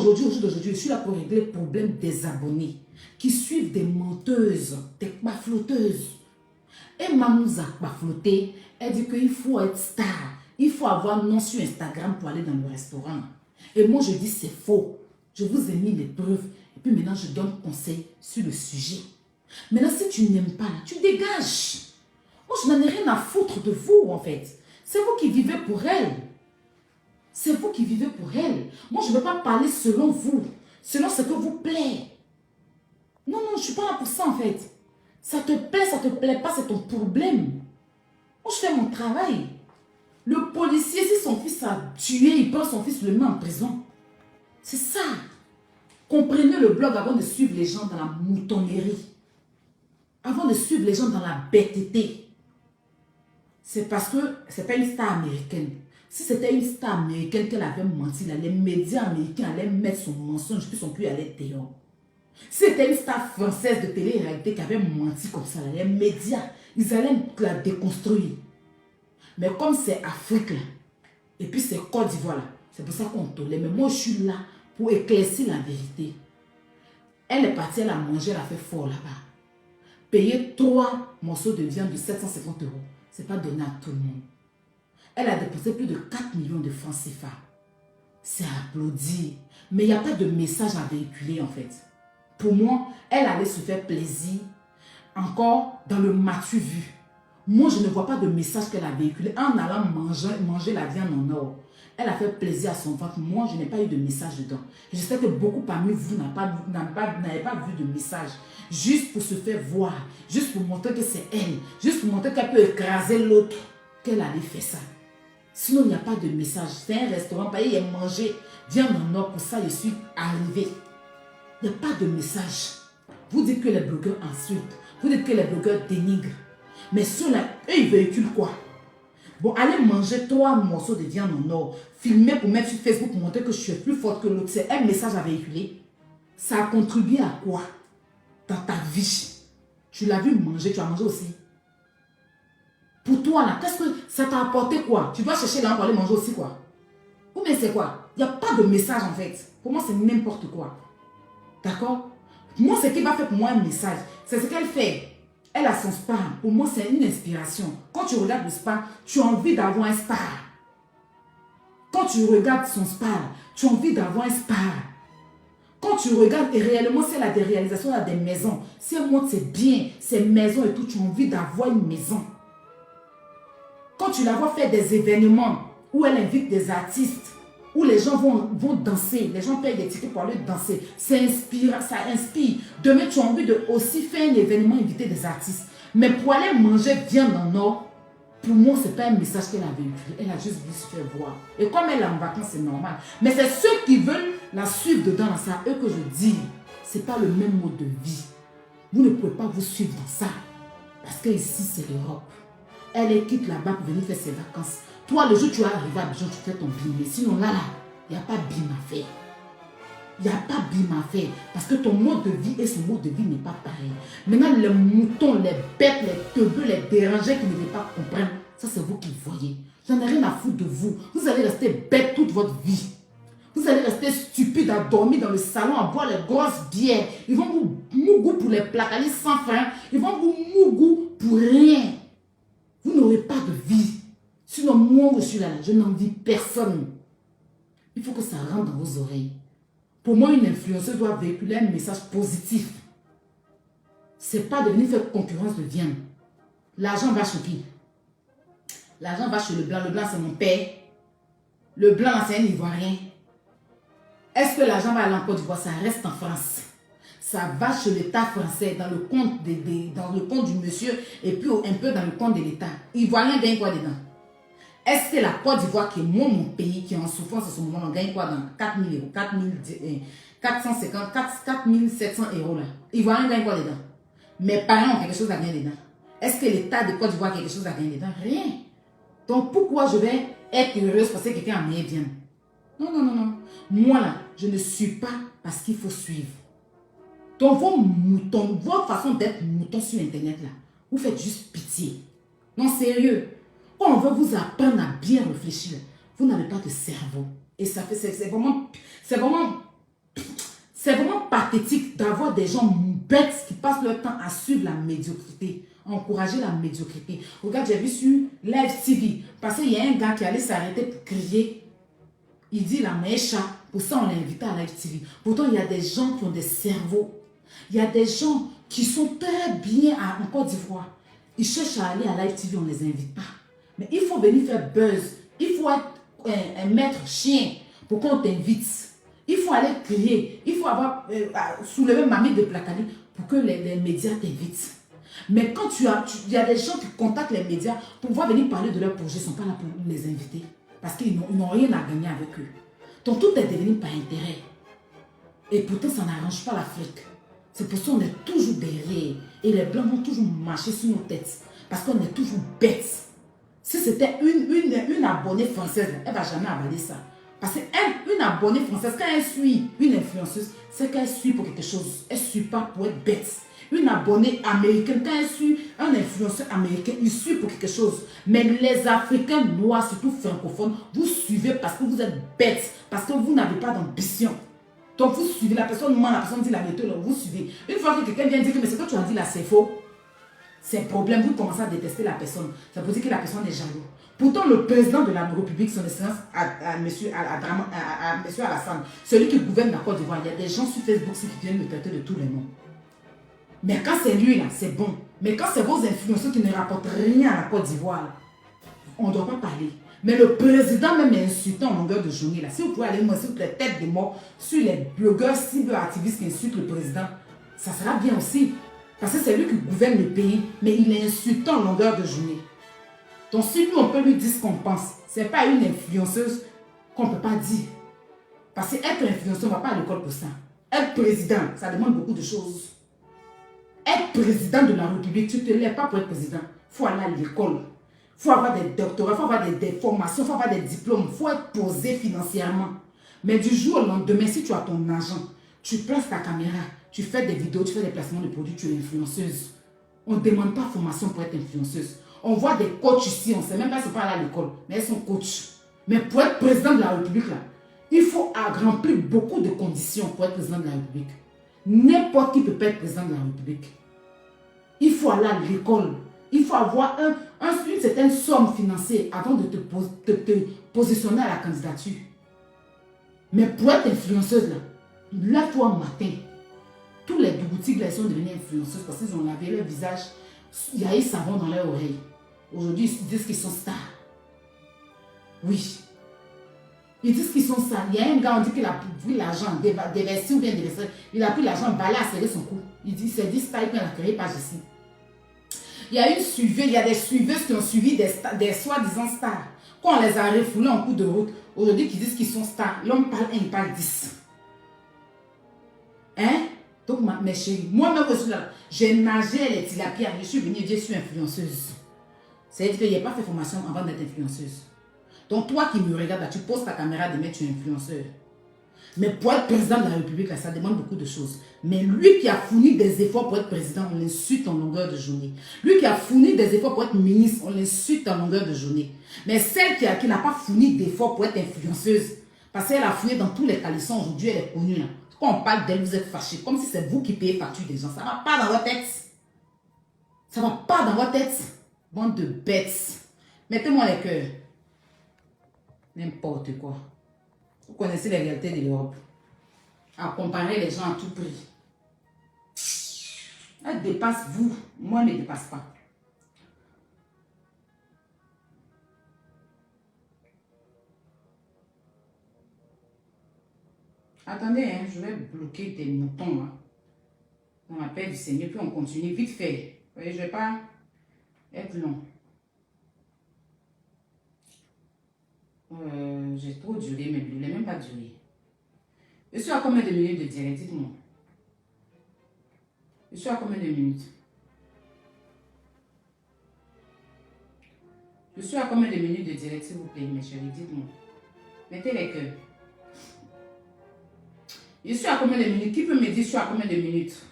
au jour d'aujourd'hui, je suis là pour régler le problème des abonnés qui suivent des menteuses, des bafloteuses. Et Mamouza bafloté, elle dit qu'il faut être star. Il faut avoir un nom sur Instagram pour aller dans le restaurant. Et moi, je dis c'est faux. Je vous ai mis les preuves. Et puis maintenant, je donne conseil sur le sujet. Maintenant, si tu n'aimes pas, tu dégages. Moi, je n'en ai rien à foutre de vous, en fait. C'est vous qui vivez pour elle. C'est vous qui vivez pour elle. Moi, je ne veux pas parler selon vous, selon ce que vous plaît. Non, non, je ne suis pas là pour ça, en fait. Ça te plaît pas, c'est ton problème. Moi, je fais mon travail. Le policier, si son fils a tué, il prend son fils, le met en prison. C'est ça. Comprenez le blog avant de suivre les gens dans la moutonnerie. Avant de suivre les gens dans la bêteté. C'est parce que ce n'est pas une star américaine. Si c'était une star américaine qu'elle avait menti, là, les médias américains allaient mettre son mensonge, puis son cul allait dehors. Si c'était une star française de télé-réalité qui avait menti comme ça, là, les médias, ils allaient la déconstruire. Mais comme c'est Afrique, là, et puis c'est Côte d'Ivoire, là, c'est pour ça qu'on tolère. Mais moi, je suis là pour éclaircir la vérité. Elle est partie, elle a mangé, elle a fait fort là-bas. Payer 3 morceaux de viande de 750 €, ce n'est pas donné à tout le monde. Elle a dépensé plus de 4 millions de francs CFA. C'est applaudi. Mais il n'y a pas de message à véhiculer en fait. Pour moi, elle allait se faire plaisir encore dans le matu vu. Moi, je ne vois pas de message qu'elle a véhiculé en allant manger la viande en or. Elle a fait plaisir à son ventre. Moi, je n'ai pas eu de message dedans. Je sais que beaucoup parmi vous n'avez pas vu de message. Juste pour se faire voir. Juste pour montrer que c'est elle. Juste pour montrer qu'elle peut écraser l'autre. Qu'elle allait faire ça. Sinon, il n'y a pas de message. C'est un restaurant, il y a mangé. Viande en or, pour ça, je suis arrivée. Il n'y a pas de message. Vous dites que les blogueurs insultent. Vous dites que les blogueurs dénigrent. Mais ceux-là, eux, ils véhiculent quoi? Bon, allez manger 3 morceaux de viande en or, filmer pour mettre sur Facebook pour montrer que je suis plus forte que l'autre. C'est un message à véhiculer. Ça a contribué à quoi dans ta vie? Tu l'as vu manger, tu as mangé aussi. Pour toi, là, qu'est-ce que ça t'a apporté quoi? Tu dois chercher là pour aller manger aussi quoi? Ou bien c'est quoi? Il n'y a pas de message en fait. Pour moi, c'est n'importe quoi. D'accord? Moi, ce qui va faire pour moi un message, c'est ce qu'elle fait. Elle a son spa. Pour moi, c'est une inspiration. Quand tu regardes le spa, tu as envie d'avoir un spa. Quand tu regardes son spa, tu as envie d'avoir un spa. Quand tu regardes et réellement, si elle a des réalisations, elle a des maisons. Si elle montre c'est bien, ses maisons et tout, tu as envie d'avoir une maison. Quand tu la vois faire des événements où elle invite des artistes, où les gens vont danser, les gens payent des tickets pour aller danser, ça inspire. Demain, tu as envie de aussi faire un événement, inviter des artistes. Mais pour aller manger viande en or, pour moi, ce n'est pas un message qu'elle a véhiculé. Elle a juste voulu se faire voir. Et comme elle est en vacances, c'est normal. Mais c'est ceux qui veulent la suivre dedans, c'est à eux que je dis, ce n'est pas le même mode de vie. Vous ne pouvez pas vous suivre dans ça. Parce que ici, c'est l'Europe. Elle quitte là-bas pour venir faire ses vacances. Toi, le jour où tu vas arriver à Abidjan, tu fais ton bim. Mais sinon, là, il n'y a pas bim à faire. Il n'y a pas bim à faire. Parce que ton mode de vie et son mode de vie n'est pas pareil. Maintenant, les moutons, les bêtes, les teubeux, les dérangés qui ne veulent pas comprendre, ça, c'est vous qui voyez. J'en ai rien à foutre de vous. Vous allez rester bête toute votre vie. Vous allez rester stupide à dormir dans le salon, à boire les grosses bières. Ils vont vous mougou pour les placalis sans fin. Ils vont vous mougou pour rien. Vous n'aurez pas de vie. Sinon, moi, je suis là, je n'envie personne. Il faut que ça rentre dans vos oreilles. Pour moi, une influenceuse doit véhiculer un message positif. Ce n'est pas de venir faire concurrence de viande. L'argent va chez qui? L'argent va chez le blanc. Le blanc, c'est mon père. Le blanc, c'est un Ivoirien. Est-ce que l'argent va aller en Côte d'Ivoire? Ça reste en France. Ça va chez l'État français, dans le compte du monsieur, et puis un peu dans le compte de l'État. Ivoirien gagne quoi dedans? Est-ce que la Côte d'Ivoire, qui est mon pays, qui est en souffrance à ce moment, on gagne quoi dans 4 000 €, 450, 4 700 € là? Ivoirien gagne quoi dedans? Mes parents ont quelque chose à gagner dedans. Est-ce que l'État de Côte d'Ivoire a quelque chose à gagner dedans? Rien. Donc pourquoi je vais être heureuse parce que quelqu'un a meilleur bien? Non, non, non, non. Moi là, je ne suis pas parce qu'il faut suivre. Donc vos moutons, votre façon d'être mouton sur Internet là, vous faites juste pitié. Non, sérieux. Quand on veut vous apprendre à bien réfléchir, vous n'avez pas de cerveau. Et ça fait, c'est vraiment C'est vraiment pathétique d'avoir des gens bêtes qui passent leur temps à suivre la médiocrité, à encourager la médiocrité. Regarde, j'ai vu sur Live TV, parce qu'il y a un gars qui allait s'arrêter pour crier. Il dit la mécha, pour ça on l'a invité à Live TV. Pourtant, il y a des gens qui ont des cerveaux. Il y a des gens qui sont très bien en Côte d'Ivoire. Ils cherchent à aller à Live TV, on ne les invite pas. Mais il faut venir faire buzz. Il faut être un maître chien pour qu'on t'invite. Il faut aller crier. Il faut avoir soulevé mamie de Placali pour que les médias t'invitent. Mais quand il y a des gens qui contactent les médias pour pouvoir venir parler de leur projet, ils ne sont pas là pour les inviter. Parce qu'ils n'ont rien à gagner avec eux. Donc tout est devenu par intérêt. Et pourtant, ça n'arrange pas l'Afrique. C'est pour ça qu'on est toujours derrière. Et les Blancs vont toujours marcher sur nos têtes. Parce qu'on est toujours bêtes. Si c'était une abonnée française, elle ne va jamais avaler ça. Parce qu'une abonnée française, quand elle suit une influenceuse, c'est qu'elle suit pour quelque chose. Elle ne suit pas pour être bête. Une abonnée américaine, quand elle suit un influenceur américain, il suit pour quelque chose. Mais les Africains noirs, surtout francophones, vous suivez parce que vous êtes bêtes. Parce que vous n'avez pas d'ambition. Donc vous suivez, la personne ment, la personne dit la vérité, vous suivez. Une fois que quelqu'un vient dire que mais ce que tu as dit là, c'est faux. C'est un problème, vous commencez à détester la personne. Ça veut dire que la personne est jaloux. Pourtant, le président de la République, son excellence, monsieur Alassane, celui qui gouverne la Côte d'Ivoire, il y a des gens sur Facebook qui viennent me traiter de tous les noms. Mais quand c'est lui là, c'est bon. Mais quand c'est vos influenceurs qui ne rapportent rien à la Côte d'Ivoire, on ne doit pas parler. Mais le président même est insultant en longueur de journée là. Si vous pouvez aller moi sur les têtes des morts, sur les blogueurs, cyberactivistes qui insultent le président, ça sera bien aussi. Parce que c'est lui qui gouverne le pays, mais il est insultant en longueur de journée. Donc si nous on peut lui dire ce qu'on pense, ce n'est pas une influenceuse qu'on ne peut pas dire. Parce qu'être influenceur, on ne va pas à l'école pour ça. Être président, ça demande beaucoup de choses. Être président de la République, tu ne te lèves pas pour être président. Il faut aller à l'école. Il faut avoir des doctorats, il faut avoir des formations, il faut avoir des diplômes, il faut être posé financièrement. Mais du jour au lendemain, si tu as ton argent, tu places ta caméra, tu fais des vidéos, tu fais des placements de produits, tu es influenceuse. On ne demande pas formation pour être influenceuse. On voit des coachs ici, on ne sait même pas si c'est pas aller à l'école, mais elles sont coachs. Mais pour être président de la République, là, il faut remplir beaucoup de conditions pour être président de la République. N'importe qui ne peut pas être président de la République. Il faut aller à l'école. Il faut avoir une certaine somme financière avant de te positionner à la candidature. Mais pour être influenceuse, là, lève-toi matin. Tous les boutiques là, sont devenus influenceuses parce qu'ils ont lavé leur visage. Il y a eu savon dans leurs oreilles. Aujourd'hui, ils disent qu'ils sont stars. Oui. Ils disent qu'ils sont stars. Il y a un gars, on dit qu'il a pris l'argent, déversé ou bien déversé. Il a pris l'argent, balai à serrer son cou. Il s'est dit style qu'on a créé pas ici. Il y a une suiveuse, il y a des suiveuses qui ont suivi des soi-disant stars. Quand on les a refoulés en cours de route, aujourd'hui, qui disent qu'ils sont stars, l'homme parle 1, il parle 10. Hein? Donc, mes chéris, moi-même aussi, là, j'ai nagé les tilapias, je suis venue dire je suis influenceuse. C'est-à-dire qu'il n'y a pas fait formation avant d'être influenceuse. Donc, toi qui me regardes, là, tu poses ta caméra de mettre tu es influenceur. Mais pour être président de la République, là, ça demande beaucoup de choses. Mais lui qui a fourni des efforts pour être président, on l'insulte en longueur de journée. Lui qui a fourni des efforts pour être ministre, on l'insulte en longueur de journée. Mais celle qui n'a pas fourni d'efforts pour être influenceuse, parce qu'elle a fouillé dans tous les calissons, aujourd'hui elle est connue là. Quand on parle d'elle, vous êtes fâchés, comme si c'est vous qui payez facture des gens. Ça ne va pas dans votre tête. Ça ne va pas dans votre tête. Bande de bêtes. Mettez-moi les cœurs. N'importe quoi. Vous connaissez les réalités de l'Europe. À comparer les gens à tout prix. Elle dépasse vous. Moi, elle ne me dépasse pas. Attendez, hein, je vais bloquer des moutons. Hein, dans la paix du Seigneur. Puis on continue vite fait. Vous voyez, je ne vais pas être long. J'ai trop duré, mais je ne l'ai même pas duré. Je suis à combien de minutes de direct? Dites-moi. Je suis à combien de minutes? Je suis à combien de minutes de direct, s'il vous plaît, mes chéris? Dites-moi. Mettez les cœurs. Je suis à combien de minutes? Qui peut me dire je suis à combien de minutes?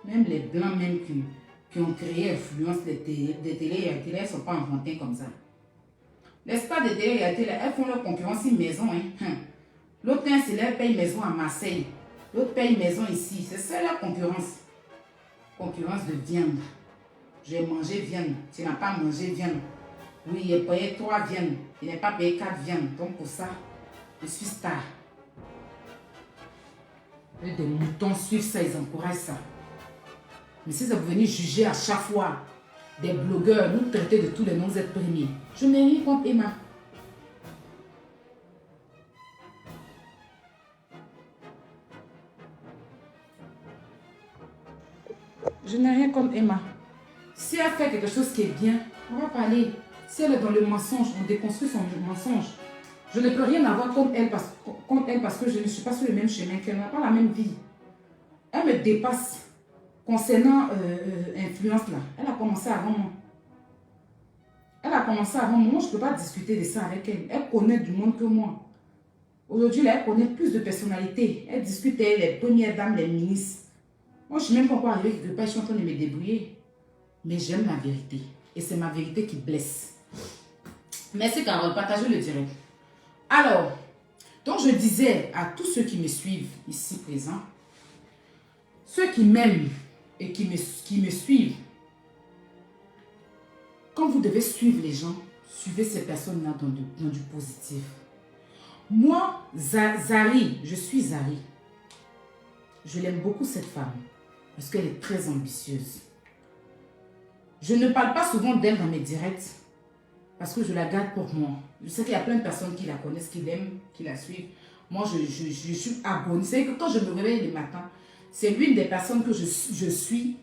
Même les blancs même qui ont créé influence des télés, elles ne sont pas inventées comme ça. Les stars de télé-réalité, elles font leur concurrence une maison. Hein. L'autre, c'est leur paye maison à Marseille. L'autre paye maison ici. C'est ça la concurrence. Concurrence de viande. J'ai mangé viande. Tu n'as pas mangé viande. Oui, il a payé 3 viandes. Il n'a pas payé 4 viandes. Donc pour ça, je suis star. Et des moutons suivent ça, ils encouragent ça. Mais si vous venez juger à chaque fois des blogueurs, nous traiter de tous les noms, vous êtes premiers. Je n'ai rien contre Emma. Je n'ai rien contre Emma. Si elle fait quelque chose qui est bien, on va parler. Si elle est dans le mensonge, on déconstruit son mensonge. Je ne peux rien avoir contre elle parce que je ne suis pas sur le même chemin qu'elle, n'a pas la même vie. Elle me dépasse. Concernant influence là, elle a commencé avant moi. Moi, je ne peux pas discuter de ça avec elle. Elle connaît du monde que moi. Aujourd'hui, elle connaît plus de personnalités. Elle discute avec les premières dames, les ministres. Moi, je ne suis même pas encore arrivée quelque part, je suis en train de me débrouiller. Mais j'aime la vérité. Et c'est ma vérité qui blesse. Merci Carole, partagez le direct. Alors, donc je disais à tous ceux qui me suivent ici présents, ceux qui m'aiment et qui me suivent, quand vous devez suivre les gens, suivez ces personnes-là dans du positif. Moi, Zari, je suis Zari. Je l'aime beaucoup cette femme parce qu'elle est très ambitieuse. Je ne parle pas souvent d'elle dans mes directs parce que je la garde pour moi. Je sais qu'il y a plein de personnes qui la connaissent, qui l'aiment, qui la suivent. Moi, je suis abonnée. C'est que quand je me réveille le matin, c'est l'une des personnes que je suis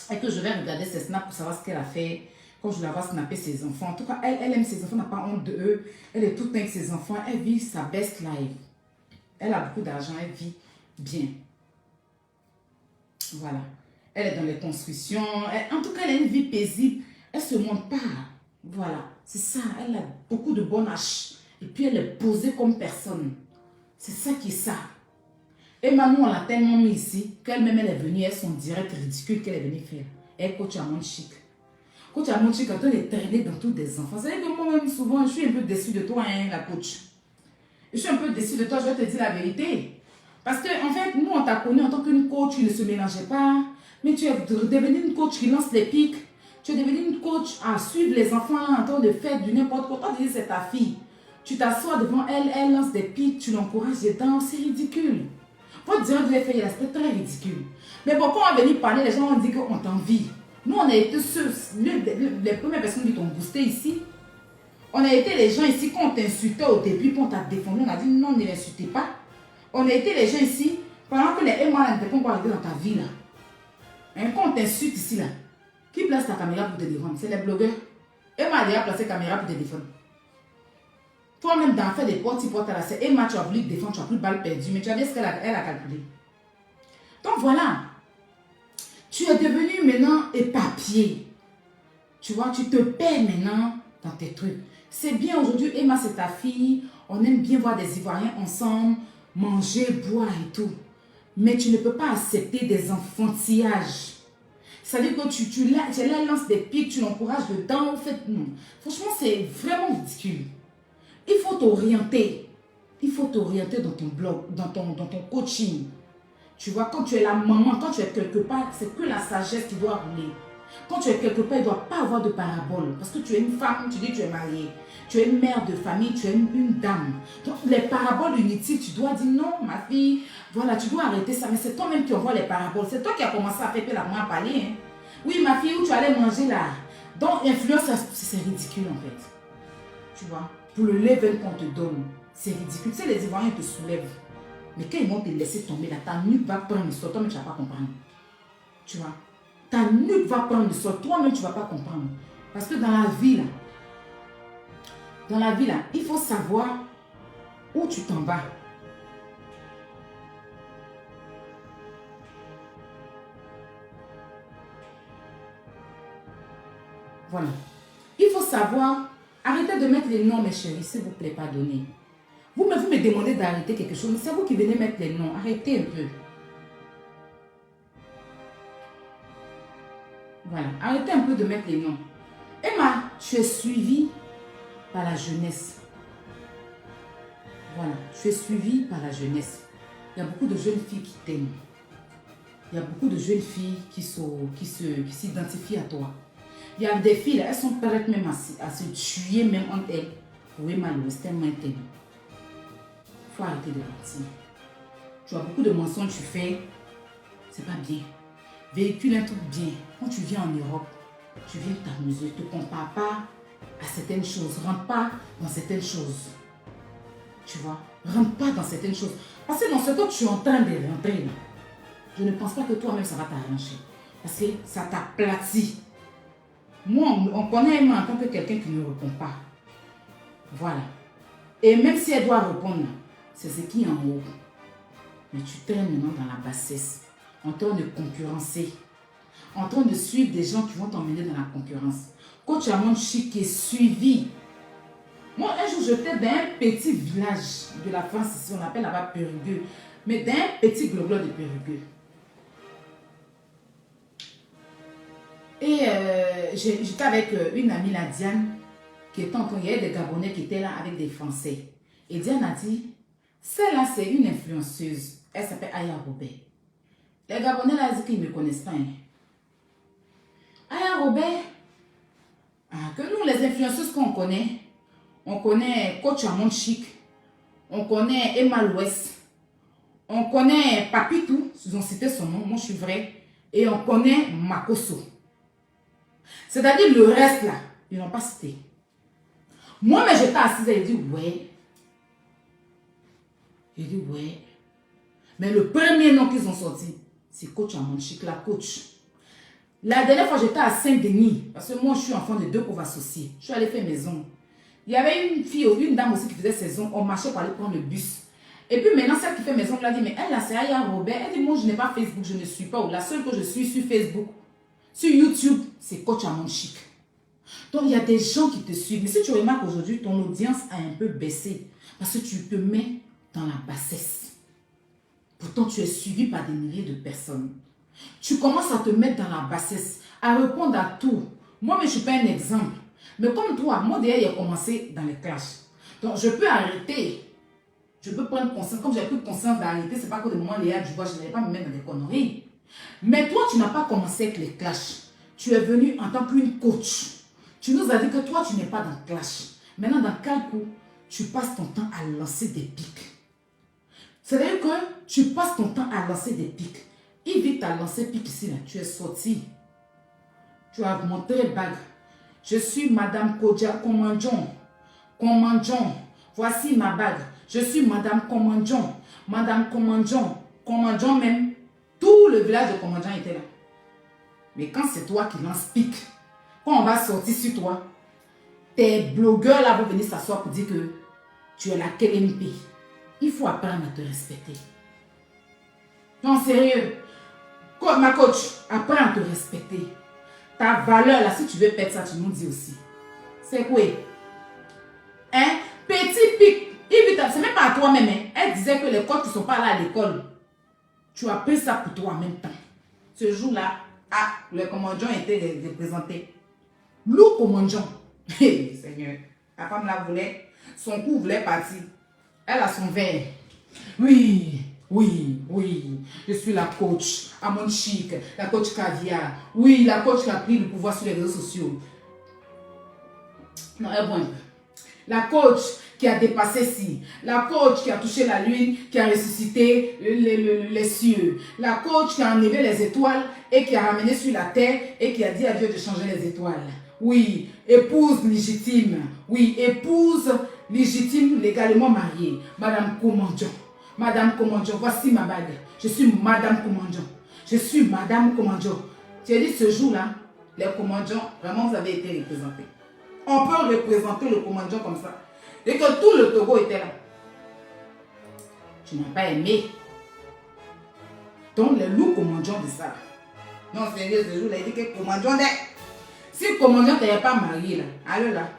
et que je vais regarder ses snaps pour savoir ce qu'elle a fait. Quand je la vois snapper ses enfants. En tout cas, elle aime ses enfants, n'a pas honte de eux. Elle est toute avec ses enfants. Elle vit sa best life. Elle a beaucoup d'argent, elle vit bien. Voilà. Elle est dans les constructions. En tout cas, elle a une vie paisible. Elle ne se montre pas. Voilà. C'est ça. Elle a beaucoup de bon âge. Et puis, elle est posée comme personne. C'est ça qui est ça. Et maintenant, on l'a tellement mis ici qu'elle-même, elle est venue, elle son direct ridicule qu'elle est venue faire. Elle coach à mon chic. Coach à mon chic, quand on est traîné dans tous des enfants. C'est vrai que moi-même, souvent, je suis un peu déçue de toi, hein, la coach. Je suis un peu déçue de toi, je vais te dire la vérité. Parce que, en fait, nous, on t'a connu en tant qu'une coach, tu ne se mélangeais pas. Mais tu es devenue une coach qui lance les pics. Tu es devenue une coach à suivre les enfants en train de faire du n'importe quoi. Quand tu dis c'est ta fille, tu t'assois devant elle, elle lance des pics, tu l'encourages dedans, c'est ridicule. Votre direct de l'effet, c'est très ridicule. Mais bon, quand on va venir parler, les gens vont dire qu'on t'envie. Nous, on a été ceux, les premières personnes qui t'ont boosté ici. On a été les gens ici, quand on t'insultait au début, puis on t'a défendu, on a dit non, ne l'insultez pas. On a été les gens ici, pendant que les émois n'étaient pas encore arrivés dans ta vie là. Hein, quand on t'insulte ici là, qui place ta caméra pour te défendre? C'est les blogueurs. Emma a déjà placé la caméra pour te défendre. Toi-même, d'en faire des portes à la c'est Emma, tu as voulu te défendre, tu as plus de balles perdues, mais tu as vu ce qu'elle a calculé. Donc voilà. Tu es devenu maintenant éparpillé. Tu vois, tu te perds maintenant dans tes trucs. C'est bien aujourd'hui, Emma, c'est ta fille. On aime bien voir des Ivoiriens ensemble, manger, boire et tout. Mais tu ne peux pas accepter des enfantillages. Ça veut dire que tu la lances des pics, tu l'encourages dedans. En fait, non. Franchement, c'est vraiment ridicule. Il faut t'orienter. Il faut t'orienter dans ton blog, dans ton coaching. Tu vois, quand tu es la maman, quand tu es quelque part, c'est que la sagesse qui doit rouler. Quand tu es quelque part, il ne doit pas avoir de parabole. Parce que tu es une femme, tu dis que tu es mariée. Tu es une mère de famille, tu es une dame. Donc, les paraboles inutiles, tu dois dire non, ma fille, voilà, tu dois arrêter ça. Mais c'est toi-même qui envoie les paraboles. C'est toi qui as commencé à faire que la maman a parlé. Hein. Oui, ma fille, où tu allais manger là. Donc, influence, c'est ridicule en fait. Tu vois, pour le level qu'on te donne, c'est ridicule. Tu sais, les Ivoiriens te soulèvent. Mais quand ils vont te laisser tomber là, ta nuque va prendre le sol, toi-même tu ne vas pas comprendre. Tu vois, ta nuque va prendre le sol, toi-même tu ne vas pas comprendre. Parce que dans la vie là, il faut savoir où tu t'en vas. Voilà. Il faut savoir, arrêtez de mettre les noms mes chéris, s'il vous plaît, pardonnez. Vous me demandez d'arrêter quelque chose, mais c'est vous qui venez mettre les noms. Arrêtez un peu. Voilà, arrêtez un peu de mettre les noms. Emma, tu es suivie par la jeunesse. Voilà, tu es suivi par la jeunesse. Il y a beaucoup de jeunes filles qui t'aiment. Il y a beaucoup de jeunes filles qui s'identifient à toi. Il y a des filles, elles sont prêtes même à se tuer même entre elles. Oui, malheureusement, tellement intime. Il faut arrêter de mentir. Tu as beaucoup de mensonges, tu fais. C'est pas bien. Véhicule un truc bien. Quand tu viens en Europe, tu viens t'amuser. Ne te compare pas à certaines choses. Rentre pas dans certaines choses. Tu vois, rentre pas dans certaines choses. Parce que dans ce que tu es en train de rentrer, je ne pense pas que toi-même ça va t'arranger. Parce que ça t'aplatit. Moi, on connaît Emma en tant que quelqu'un qui ne répond pas. Voilà. Et même si elle doit répondre, c'est ce qui est en haut. Mais tu traînes maintenant dans la bassesse, en train de concurrencer, en train de suivre des gens qui vont t'emmener dans la concurrence. Coach Amon Chic est suivi. Moi, un jour, j'étais dans un petit village de la France, ici, on appelle là-bas Périgueux, mais dans un petit globlo de Périgueux. Et j'étais avec une amie, la Diane, qui était encore, il y avait des Gabonais qui étaient là avec des Français. Et Diane a dit, celle-là, c'est une influenceuse. Elle s'appelle Aya Robert. Les Gabonais, là, disent qu'ils ne me connaissent pas. Hein. Aya Robert, que nous, les influenceuses qu'on connaît, on connaît Coach Amon Chic, on connaît Emma l'Ouest, on connaît Papitou, ils ont cité son nom, moi je suis vrai, et on connaît Makoso. C'est-à-dire le reste là, ils n'ont pas cité. Moi, mais j'étais assise et j'ai dit ouais. J'ai dit ouais. Mais le premier nom qu'ils ont sorti, c'est Coach Amon Chic, la coach. La dernière fois, j'étais à Saint-Denis, parce que moi, je suis enfant de 2 pauvres associés. Je suis allée faire maison. Il y avait une fille, une dame aussi qui faisait saison. On marchait pour aller prendre le bus. Et puis maintenant, celle qui fait maison, elle a dit, mais elle, là, c'est Aya Robert. Elle dit, moi, je n'ai pas Facebook, je ne suis pas. La seule que je suis sur Facebook, sur YouTube, c'est Coach Amon Chic. Donc, il y a des gens qui te suivent. Mais si tu remarques aujourd'hui, ton audience a un peu baissé. Parce que tu te mets dans la bassesse. Pourtant, tu es suivi par des milliers de personnes. Tu commences à te mettre dans la bassesse, à répondre à tout. Moi, mais je ne suis pas un exemple. Mais comme toi, moi, d'ailleurs, j'ai commencé dans les classes. Donc, je peux arrêter. Je peux prendre conscience. Comme j'ai pris conscience d'arrêter, ce n'est pas que de moi, Léa, du vois, je n'allais pas me mettre dans des conneries. Mais toi, tu n'as pas commencé avec les clashs. Tu es venu en tant qu'une coach. Tu nous as dit que toi, tu n'es pas dans le clash. Maintenant, dans quel coup, tu passes ton temps à lancer des pics. C'est-à-dire que tu passes ton temps à lancer des pics. Il vite à lancer pic ici, là. Tu es sorti. Tu as montré bague. Je suis Madame Kodja Komandjon. Komandjon. Voici ma bague. Je suis Madame Komandjon. Madame Komandjon. Komandjon même. Tout le village de Komandjon était là. Mais quand c'est toi qui lance pic, quand on va sortir sur toi, tes blogueurs là vont venir s'asseoir pour dire que tu es la KLMP. Il faut apprendre à te respecter. Non, sérieux. Ma coach, apprends à te respecter. Ta valeur, là, si tu veux perdre ça, tu nous dis aussi. C'est quoi? Hein? Petit pic. C'est même pas à toi-même. Hein? Elle disait que les coachs qui ne sont pas là à l'école, tu as pris ça pour toi en même temps. Ce jour-là, le commandant était représenté. Lou commandant. Hey, Seigneur. La femme là voulait, son cou voulait partir. Elle a son verre. Oui. Je suis la coach Amon Chic, la coach Caviar. Oui, la coach qui a pris le pouvoir sur les réseaux sociaux. Non, elle voit un peu. La coach qui a dépassé ci. La coach qui a touché la lune, qui a ressuscité les cieux. La coach qui a enlevé les étoiles et qui a ramené sur la terre et qui a dit à Dieu de changer les étoiles. Oui, épouse légitime. Oui, épouse légitime, légalement mariée. Madame Komandjon. Madame Komandjon, voici ma bague. Je suis Madame Komandjon. Je suis Madame Komandjon. Tu as dit ce jour-là, les Komandjons, vraiment vous avez été représentés. On peut représenter le Komandjon comme ça. Et que tout le Togo était là. Tu n'as pas aimé. Donc les loups Komandjon de ça. Non, sérieux, ce jour-là, il dit que Komandjon est. Si Komandjon n'était pas marié là, alors là,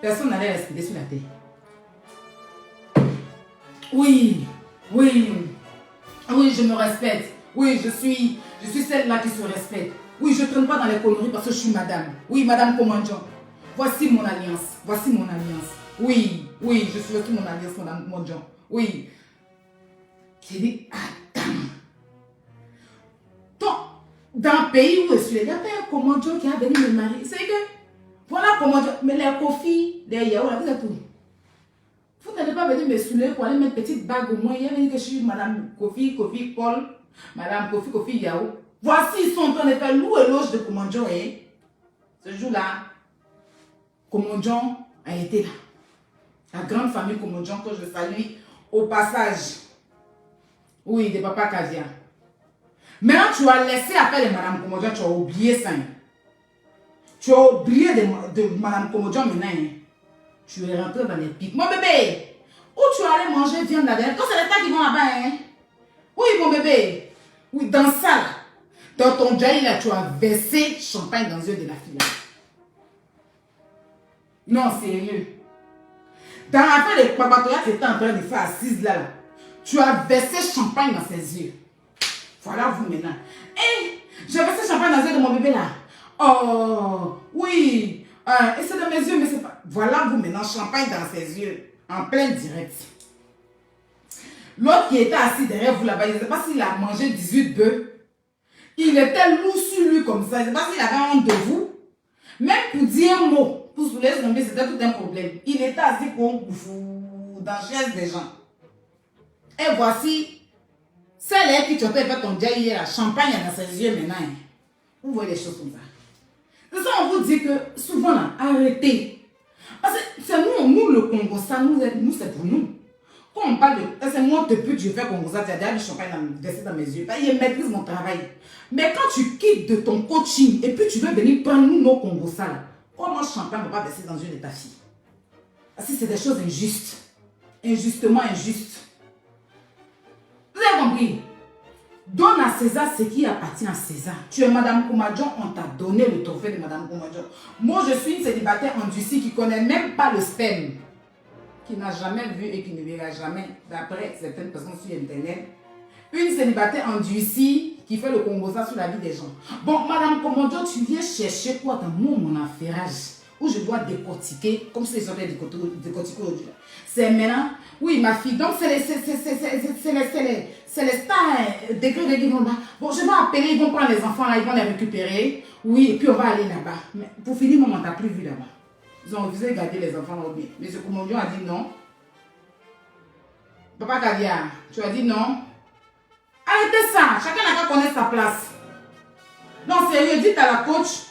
personne n'allait respirer sur la terre. Oui, je me respecte. Oui, je suis celle-là qui se respecte. Oui, je ne traîne pas dans les conneries parce que je suis madame. Oui, Madame Komandjon. Voici mon alliance. Voici mon alliance. Oui, oui, je suis avec mon alliance, mon John. Oui. J'ai dit, attends. Donc, dans le pays où je suis, il y a un commandant qui a venu me marier. C'est que, voilà comment mais les cofis, les yaourts, vous êtes où? Vous n'allez pas venir me saouler pour aller mettre une petite bague au moins. Il y a venu que je suis Madame Kofi, Kofi Paul, Madame Kofi, Kofi Yao. Voici, ils sont en train de faire loup et loge de commandant. Ce jour-là, commandant a été là. La grande famille commandant que je salue au passage. Oui, de papa Caviar. Maintenant, tu as laissé appel de Madame Commodore, tu as oublié ça. Tu as oublié de Madame Commodore maintenant. Tu es rentré dans les pics. Mon bébé, où tu allais manger viande là-dedans? Quand c'est les tas qui vont là-bas, Oui, mon bébé. Oui, dans ça là. Dans ton jail là, tu as versé champagne dans les yeux de la fille là. Non, sérieux. Dans l'affaire de Papatoya que tu étais en train de faire assise là, tu as versé champagne dans ses yeux. Voilà vous maintenant. Hé, j'ai versé champagne dans les yeux de mon bébé là. Oh, oui. Et c'est dans mes yeux, mais c'est pas... Voilà vous maintenant, champagne dans ses yeux. En plein direct. L'autre qui était assis derrière vous là-bas, je ne sais pas s'il a mangé 18 bœufs. Il était lourd sur lui comme ça. Je ne sais pas s'il avait honte de vous. Même pour dire un mot, pour se laisser tomber, c'était tout un problème. Il était assis comme vous dans la chaise des gens. Et voici, celle qui tu as fait ton dia hier, la champagne dans ses yeux maintenant. Vous voyez les choses comme ça. C'est ça, on vous dit que souvent, là, arrêtez. Parce que c'est nous, le Congo, ça, nous c'est pour nous. Quand on parle de... C'est moi, depuis je fais Congo, ça, tu as déjà du champagne versé dans mes yeux. Il maîtrise mon travail. Mais quand tu quittes de ton coaching et puis tu veux venir prendre nous, nos Congo, ça, là, comment champagne ne va pas verser dans les yeux de ta fille? Parce que c'est des choses injustes. Injustement injustes. Vous avez compris? Donne à César ce qui appartient à César. Tu es Madame Koumadjon, on t'a donné le trophée de Madame Koumadjon. Moi, je suis une célibataire endurcie qui ne connaît même pas le sperme, qui n'a jamais vu et qui ne verra jamais, d'après certaines personnes sur Internet. Une célibataire endurcie qui fait le combosa sur la vie des gens. Bon, Madame Koumadjon, tu viens chercher quoi dans mon affairage où je dois décortiquer, comme c'est les gens décortiquer aujourd'hui. C'est maintenant, oui, ma fille, donc c'est les stars degrés qui vont là. Bon, je vais appeler, ils vont prendre les enfants là, ils vont les récupérer. Oui, et puis on va aller là-bas. Mais pour finir, maman, t'as plus vu là-bas. Ils ont refusé de garder les enfants là. Mais ce Commandant a dit non. Papa Caviar, tu as dit non. Arrêtez ça, chacun n'a qu'à connaître sa place. Non, sérieux, dites à la coach.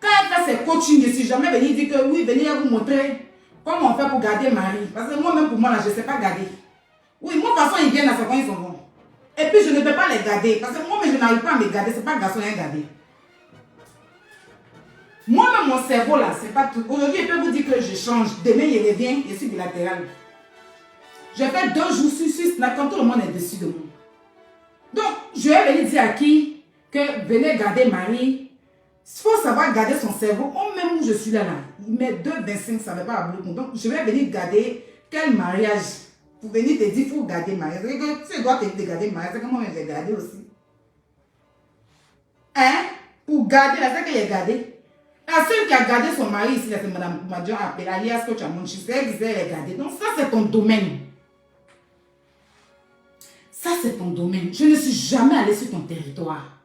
Quand elle fait ses coachings, je ne suis jamais venue dire que oui, venez vous montrer comment on fait pour garder Marie. Parce que moi-même, pour moi, là, je ne sais pas garder. Oui, moi, de toute façon, ils viennent à ce point, ils sont bons. Et puis, je ne peux pas les garder. Parce que moi-même, je n'arrive pas à me garder. Ce n'est pas garçon à garder. Moi-même, mon cerveau, là, c'est pas tout. Aujourd'hui, je peux vous dire que je change. Demain, il revient, je suis bilatéral. Je fais 2 jours sur 6, quand tout le monde est dessus de moi. Donc, je vais venir dire à qui que venez garder Marie. Il faut savoir garder son cerveau. Au même où je suis là, il met 2,25, ça ne va pas à bout. Donc, je vais venir garder quel mariage. Pour venir te dire, il faut garder mariage. Si tu dois te dire de garder mariage, c'est que moi, j'ai gardé aussi. Hein? Pour garder, là, c'est que j'ai gardé. La seule qui a gardé son mari ici, c'est Mme Koumadjon appelée alias Coach Amonchi. C'est elle qui disait, elle a gardé. Donc, ça, c'est ton domaine. Ça, c'est ton domaine. Je ne suis jamais allée sur ton territoire.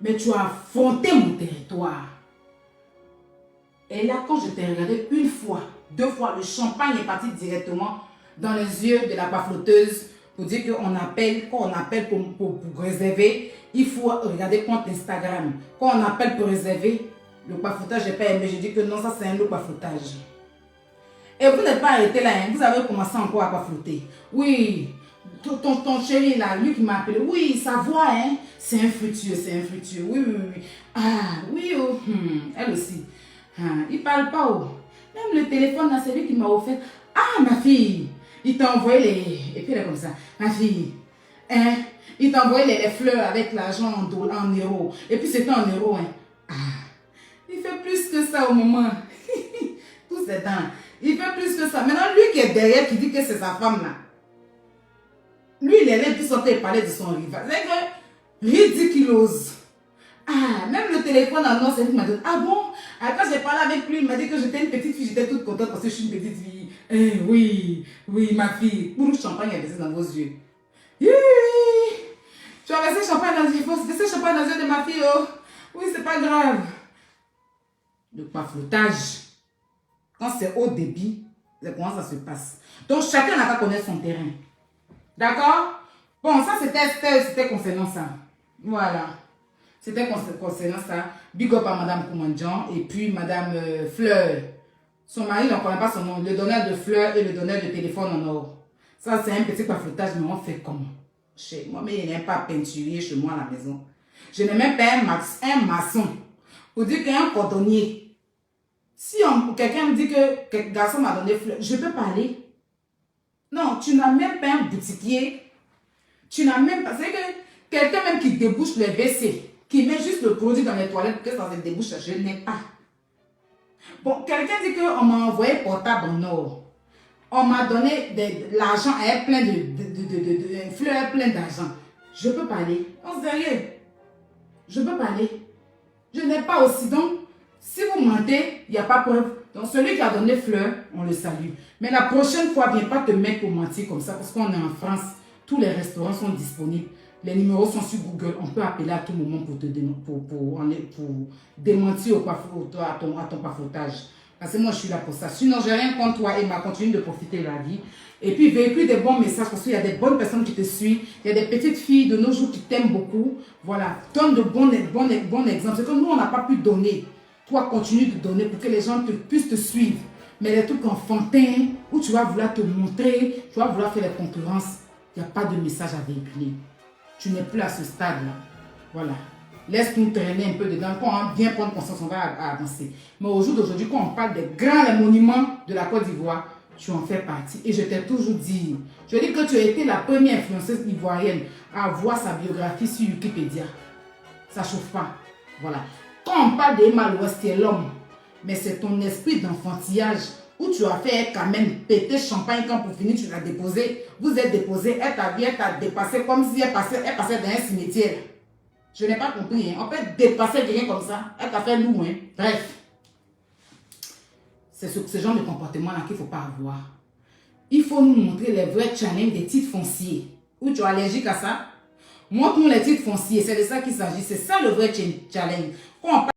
Mais tu as affronté mon territoire. Et là, quand je t'ai regardé une fois, 2 fois, le champagne est parti directement dans les yeux de la baflotteuse pour dire qu'on appelle, quand on appelle pour réserver, il faut regarder compte Instagram. Quand on appelle pour réserver, le baflotage n'est pas aimé. Je dis que non, ça c'est un autre baflotage. Et vous n'êtes pas arrêté là, hein. Vous avez commencé encore à bafloter. Oui. Ton chéri là, lui qui m'a appelé, oui, sa voix, hein, c'est un futur, oui, oui, oui. Ah, oui, oh, elle aussi. Il parle pas, oh. Même le téléphone là, c'est lui qui m'a offert. Ah, ma fille, il t'a envoyé les... Et puis elle est comme ça, ma fille, hein, il t'a envoyé les fleurs avec l'argent en euros. Et puis c'était en euros, hein. Ah, il fait plus que ça au moment. Tous ces temps, il fait plus que ça. Maintenant, lui qui est derrière, qui dit que c'est sa femme là. Lui, il est là, puis sortait et parlait de son rival. C'est que ridiculose. Ah, même le téléphone annonce, il m'a dit, ah bon, Alors, quand j'ai parlé avec lui, il m'a dit que j'étais une petite fille, j'étais toute contente parce que je suis une petite fille. Oui, oui, ma fille. Pour nous, champagne a versé dans vos yeux. Hi! Tu as versé champagne dans les yeux. Versé champagne dans les yeux de ma fille, oh. Oui, c'est pas grave. Le paflotage. Quand c'est haut débit, c'est comment ça se passe. Donc, chacun n'a pas connaître son terrain. D'accord? Bon, ça, c'était concernant ça. Voilà. C'était concernant ça. Big up à Madame Koumandjan et puis Madame Fleur. Son mari n'en connaît pas son nom. Le donneur de fleurs et le donneur de téléphone en or. Ça, c'est un petit paflotage, mais on fait comment? Chez moi, mais il n'y a pas peinturier chez moi à la maison. Je n'ai même pas un maçon. Pour dire qu'un cordonnier. Si quelqu'un me dit que quel garçon m'a donné fleurs, je peux parler. Non, tu n'as même pas un boutiquier. Tu n'as même pas. C'est que quelqu'un même qui débouche le WC, qui met juste le produit dans les toilettes pour que ça se débouche, je n'ai pas. Bon, quelqu'un dit qu'on m'a envoyé portable en or. On m'a donné de l'argent, plein de fleurs, plein d'argent. Je peux parler. En sérieux. Je peux parler. Je n'ai pas aussi. Donc, si vous mentez, il n'y a pas preuve. Donc, celui qui a donné fleurs, on le salue. Mais la prochaine fois, viens pas te mettre pour mentir comme ça, parce qu'on est en France. Tous les restaurants sont disponibles. Les numéros sont sur Google. On peut appeler à tout moment pour démentir à ton pafoutage. Parce que moi, je suis là pour ça. Sinon, j'ai rien contre toi, Emma. Continue de profiter de la vie. Et puis, véhicule des bons messages parce qu'il y a des bonnes personnes qui te suivent. Il y a des petites filles de nos jours qui t'aiment beaucoup. Voilà. Donne de bons exemples. C'est que nous, on n'a pas pu donner. Toi, continue de donner pour que les gens puissent te suivre. Mais les trucs enfantins, où tu vas vouloir te montrer, tu vas vouloir faire les concurrences, il n'y a pas de message à véhiculer. Tu n'es plus à ce stade-là. Voilà. Laisse-nous traîner un peu dedans. Quand on vient prendre conscience, on va avancer. Mais au jour d'aujourd'hui, quand on parle des grands monuments de la Côte d'Ivoire, tu en fais partie. Et je t'ai toujours dit, je dis que tu as été la première influenceuse ivoirienne à voir sa biographie sur Wikipédia. Ça ne chauffe pas. Voilà. Quand on parle d'Emma l'Ouest, tu es l'homme. Mais c'est ton esprit d'enfantillage où tu as fait quand même péter champagne quand pour finir tu l'as déposé. Vous êtes déposé, elle t'a dépassé comme si elle passait dans un cimetière. Je n'ai pas compris. Hein. On peut dépasser quelqu'un comme ça. Elle t'a fait lourd. Hein. Bref. C'est ce genre de comportement-là qu'il ne faut pas avoir. Il faut nous montrer les vrais challenges des titres fonciers. Où tu es allergique à ça. Montre-nous les titres fonciers. C'est de ça qu'il s'agit. C'est ça le vrai challenge. Quand on